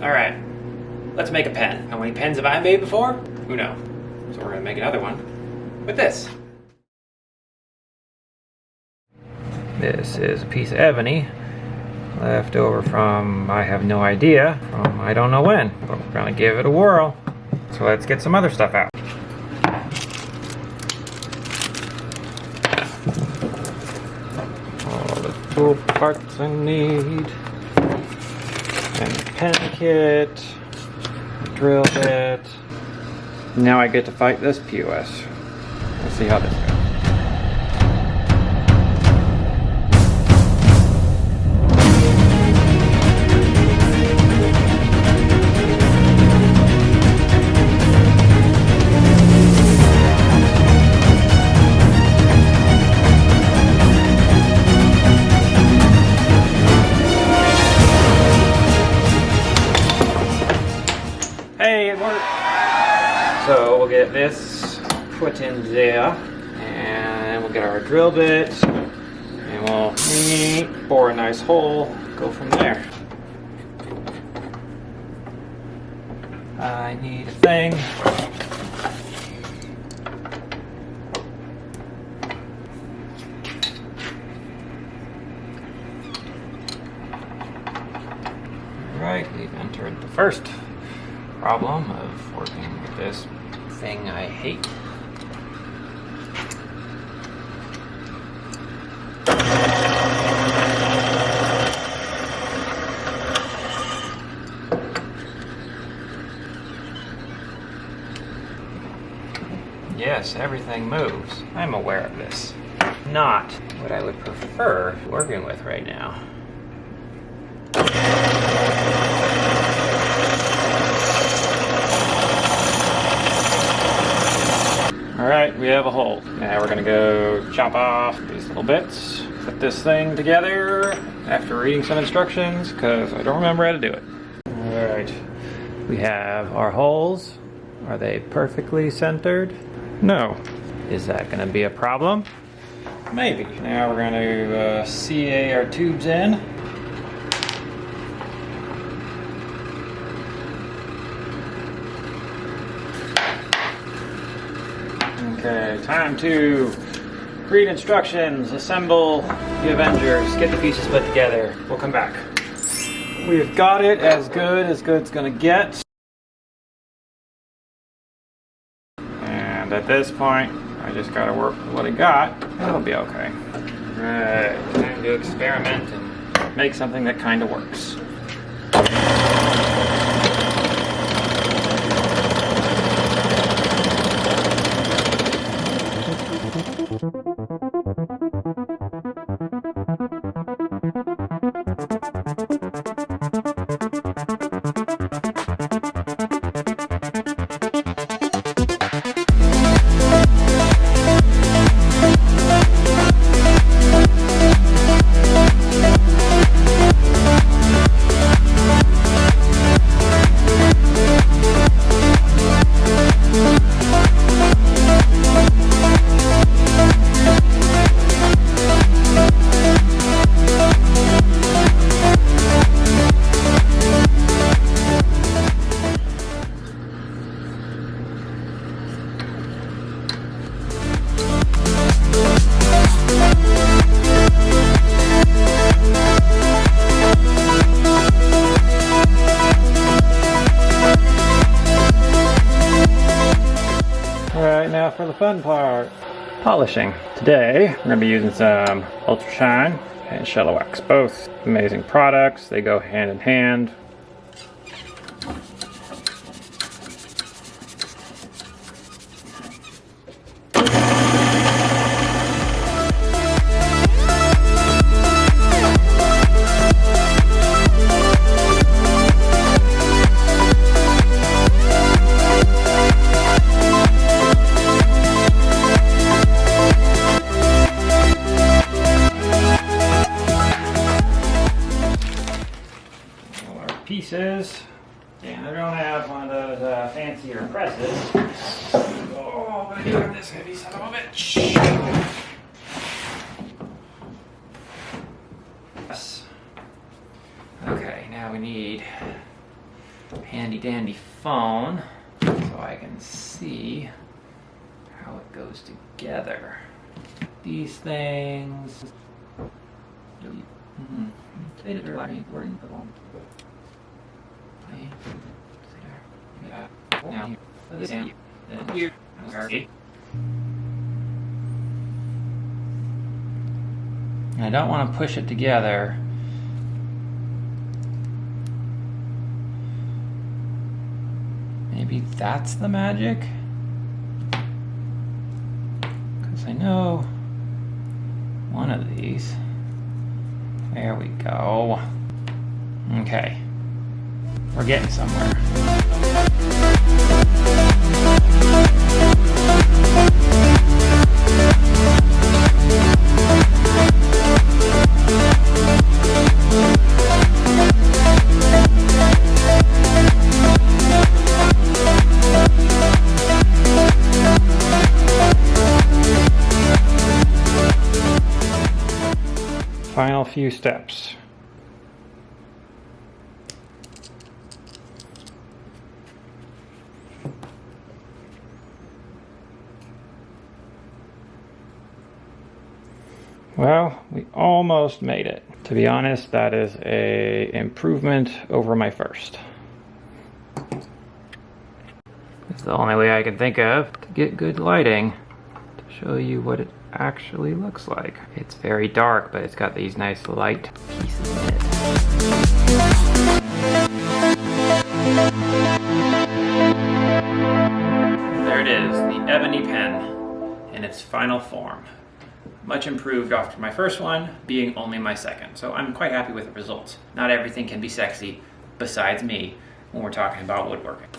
Alright, let's make a pen. How many pens have I made before? Who knows? So we're gonna make another one with this. This is a piece of ebony left over from, I have no idea, from I don't know when, but we're gonna give it a whirl. So let's get some other stuff out. All the tool parts I need, and the pen kit, the drill bit. Now I get to fight this POS. Let's see how this goes. Hey, it worked! So we'll get this put in there, and we'll get our drill bit, and we'll bore a nice hole, go from there. I need a thing. Alright, we've entered the first problem of working with this thing I hate. Yes, everything moves. I'm aware of this. Not what I would prefer working with right now. Alright, we have a hole. Now we're gonna go chop off these little bits, put this thing together after reading some instructions, because I don't remember how to do it. Alright, we have our holes. Are they perfectly centered? No. Is that gonna be a problem? Maybe. Now we're gonna CA our tubes in. Okay, time to read instructions, assemble the Avengers, get the pieces put together. We'll come back. We've got it as good's gonna get. And at this point, I just gotta work with what I got. It'll be okay. Alright, time to experiment and make something that kind of works. Alright, now for the fun part. Polishing. Today, we're going to be using some Ultra Shine and Shallow Wax. Both amazing products. They go hand in hand. Pieces. Yeah, they don't have one of those fancier presses. Oh, I'm gonna grab this heavy son of a bitch. Yes. Okay, now we need a handy dandy phone so I can see how it goes together. These things. I don't want to push it together. Maybe that's the magic? Because I know one of these. There we go. Okay. We're getting somewhere. Final few steps. Well, we almost made it. To be honest, that is an improvement over my first. It's the only way I can think of to get good lighting to show you what it actually looks like. It's very dark, but it's got these nice light pieces in it. There it is, the ebony pen in its final form. Much improved after my first one, being only my second. So I'm quite happy with the results. Not everything can be sexy, besides me, when we're talking about woodworking.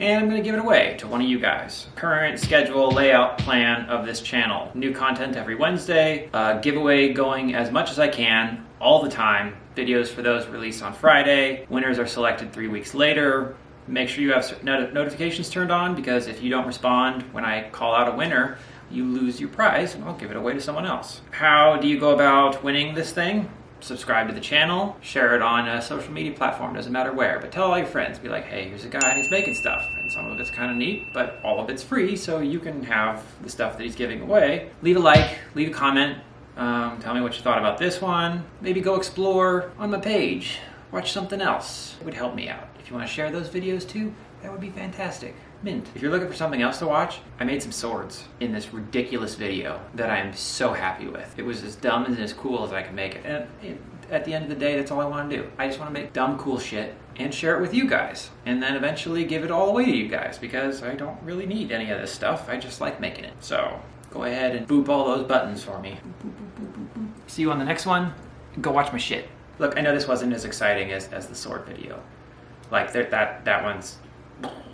And I'm going to give it away to one of you guys. Current schedule, layout, plan of this channel. New content every Wednesday, giveaway going as much as I can, all the time. Videos for those released on Friday. Winners are selected 3 weeks later. Make sure you have notifications turned on, because if you don't respond when I call out a winner, you lose your prize and I'll give it away to someone else. How do you go about winning this thing? Subscribe to the channel, share it on a social media platform, doesn't matter where, but tell all your friends. Be like, hey, here's a guy and he's making stuff, and some of it's kind of neat, but all of it's free, so you can have the stuff that he's giving away. Leave a like, leave a comment, tell me what you thought about this one. Maybe go explore on my page, watch something else. It would help me out. If you want to share those videos too, that would be fantastic. Mint. If you're looking for something else to watch, I made some swords in this ridiculous video that I am so happy with. It was as dumb and as cool as I could make it. And at the end of the day, that's all I want to do. I just want to make dumb, cool shit and share it with you guys. And then eventually give it all away to you guys, because I don't really need any of this stuff. I just like making it. So go ahead and boop all those buttons for me. Boop, boop, boop, boop, boop. See you on the next one. Go watch my shit. Look, I know this wasn't as exciting as the sword video. Like that one's